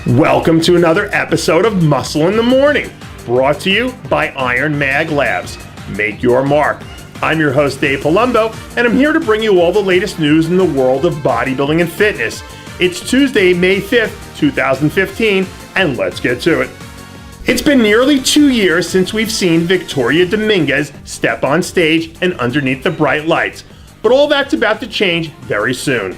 Welcome to another episode of Muscle in the Morning, brought to you by Iron Mag Labs. Make your mark. I'm your host, Dave Palumbo, and I'm here to bring you all the latest news in the world of bodybuilding and fitness. It's Tuesday, May 5th, 2015, and let's get to it. It's been nearly 2 years since we've seen Victoria Dominguez step on stage and underneath the bright lights, but all that's about to change very soon.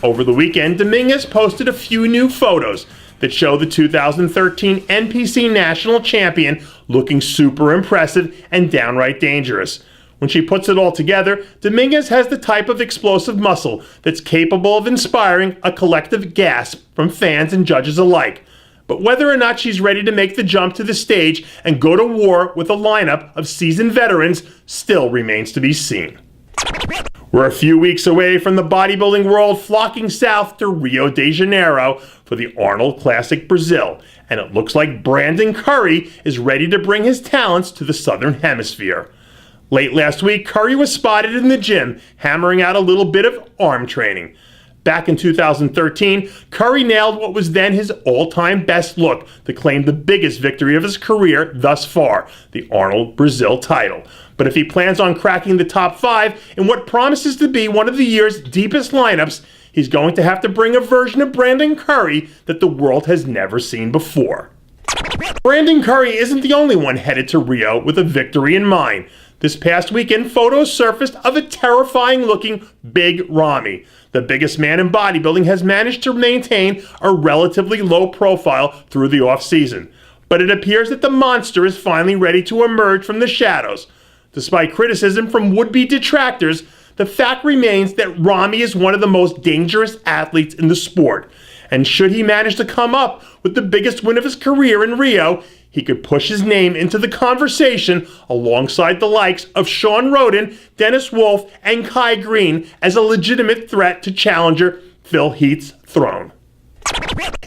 Over the weekend, Dominguez posted a few new photos that show the 2013 NPC National Champion looking super impressive and downright dangerous. When she puts it all together, Dominguez has the type of explosive muscle that's capable of inspiring a collective gasp from fans and judges alike. But whether or not she's ready to make the jump to the stage and go to war with a lineup of seasoned veterans still remains to be seen. We're a few weeks away from the bodybuilding world flocking south to Rio de Janeiro for the Arnold Classic Brazil, and it looks like Brandon Curry is ready to bring his talents to the Southern Hemisphere. Late last week, Curry was spotted in the gym, hammering out a little bit of arm training. Back in 2013, Curry nailed what was then his all-time best look to claim the biggest victory of his career thus far, the Arnold Brazil title. But if he plans on cracking the top 5 in what promises to be one of the year's deepest lineups, he's going to have to bring a version of Brandon Curry that the world has never seen before. Brandon Curry isn't the only one headed to Rio with a victory in mind. This past weekend, photos surfaced of a terrifying-looking Big Ramy. The biggest man in bodybuilding has managed to maintain a relatively low profile through the off-season. But it appears that the monster is finally ready to emerge from the shadows. Despite criticism from would-be detractors, the fact remains that Ramy is one of the most dangerous athletes in the sport. And should he manage to come up with the biggest win of his career in Rio, he could push his name into the conversation alongside the likes of Sean Roden, Dennis Wolf, and Kai Green as a legitimate threat to challenger Phil Heath's throne.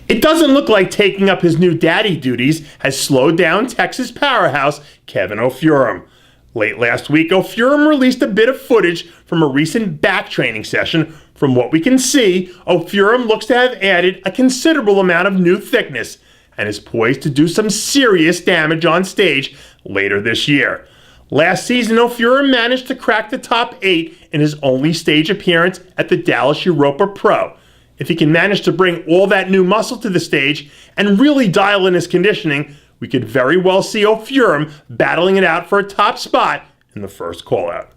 It doesn't look like taking up his new daddy duties has slowed down Texas powerhouse Kevin Ofurum. Late last week, Ofurum released a bit of footage from a recent back training session. From what we can see, Ofurum looks to have added a considerable amount of new thickness and is poised to do some serious damage on stage later this year. Last season, Ofurum managed to crack the top 8 in his only stage appearance at the Dallas Europa Pro. If he can manage to bring all that new muscle to the stage and really dial in his conditioning, we could very well see Ofurum battling it out for a top spot in the first call-out.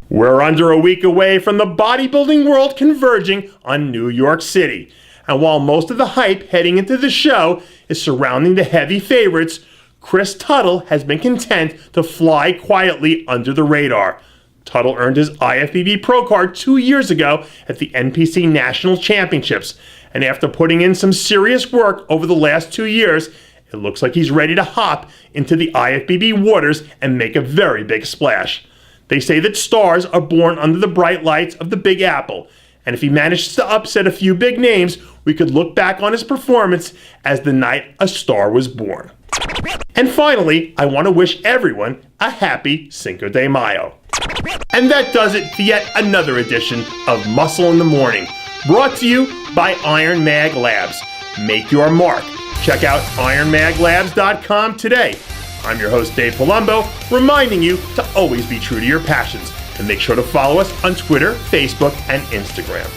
We're under a week away from the bodybuilding world converging on New York City. And while most of the hype heading into the show is surrounding the heavy favorites, Chris Tuttle has been content to fly quietly under the radar. Tuttle earned his IFBB Pro card 2 years ago at the NPC National Championships. And after putting in some serious work over the last 2 years, it looks like he's ready to hop into the IFBB waters and make a very big splash. They say that stars are born under the bright lights of the Big Apple, and if he manages to upset a few big names, we could look back on his performance as the night a star was born. And finally, I want to wish everyone a happy Cinco de Mayo. And that does it for yet another edition of Muscle in the Morning, brought to you by Iron Mag Labs. Make your mark. Check out ironmaglabs.com today. I'm your host, Dave Palumbo, reminding you to always be true to your passions, and make sure to follow us on Twitter, Facebook, and Instagram.